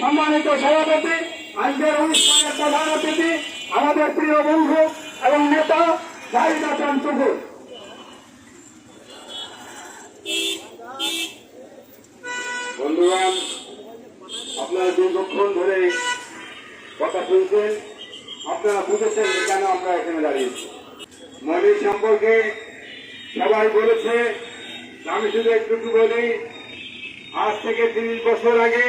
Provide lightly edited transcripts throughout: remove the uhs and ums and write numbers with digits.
সম্মানিত সভাপতি, আজকের অনুষ্ঠানের প্রধান অতিথি আমাদের প্রিয় বন্ধু এবং নেতা জাহিদ হাসান টুকুর। বন্ধুগণ, আপনারা দীর্ঘক্ষণ ধরে কথা শুনছেন, আপনারা বুঝেছেন যে কেন আমরা এখানে দাঁড়িয়েছি। মনির সম্পর্কে সবাই বলেছে, আমি শুধু একটু বলি। আজ থেকে 30 বছর আগে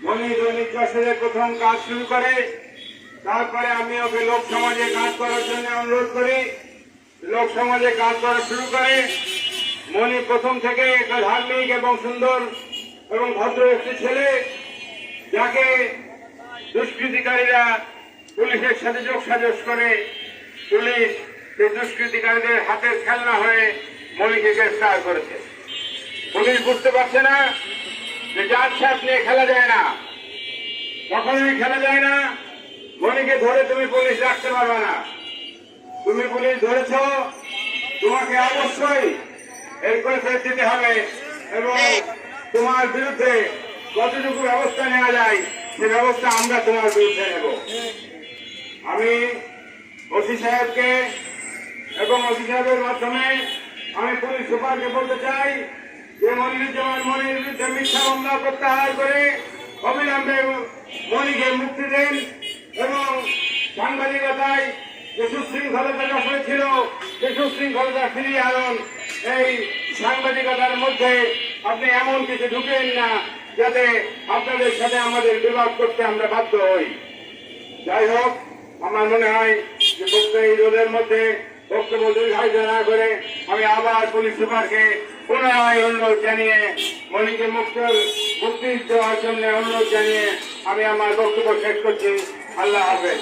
মনি দৈনিক যশোরে প্রথম কাজ শুরু করে। তারপরে আমি ওকে লোক সমাজে কাজ করার জন্য অনুরোধ করি। লোক সমাজে কাজ করা শুরু করে। মনি প্রথম থেকে একটা ধার্মিক এবং সুন্দর এবং ভদ্র একটি ছেলে, যাকে দুষ্কৃতিকারীরা পুলিশের সাথে যোগসাজশ করে পুলিশ সেই দুষ্কৃতিকারীদের হাতের খেলনা হয়ে মনিকে গ্রেফতার করেছে। পুলিশ বুঝতে পারছে না যে জাত সাত নিয়ে খেলা যায় না, কখনোই খেলা যায় না। মনিকে ধরে তুমি পুলিশ রাখতে পারবে না। তুমি পুলিশ ধরেছ, তোমাকে অবশ্যই এর কৈফিয়ত দিতে হবে এবং তোমার বিরুদ্ধে কতটুকু ব্যবস্থা নেওয়া যায় সে ব্যবস্থা আমরা তোমার বিরুদ্ধে নেব। আমি ওসি সাহেবকে এবং ওসি সাহেবের মাধ্যমে আমি পুলিশ সুপারকে বলতে চাই যে মনির বিরুদ্ধে মিথ্যা মামলা প্রত্যাহার করে অবিলম্বে মনিকে মুক্তি দেন এবং সাংবাদিকতায় যে সুশৃঙ্খলতা যশোরে ছিল সে সুশৃঙ্খলতা ফিরিয়ে আনুন। এই সাংবাদিকতার মধ্যে আপনি এমন কিছু ঢুকেন না যাতে আপনাদের সাথে আমাদের বিবাদ করতে আমরা বাধ্য হই। যাই হোক, আমার মনে হয় যে এই রোদের মধ্যে বক্তব্য দীর্ঘায়িত না করে আমি আবার পুলিশ সুপারকে পুনরায় অনুরোধ জানিয়ে মনিকে মুক্তি দেওয়ার জন্য অনুরোধ জানিয়ে আমি আমার বক্তব্য শেষ করছি। আল্লাহ হাফেজ।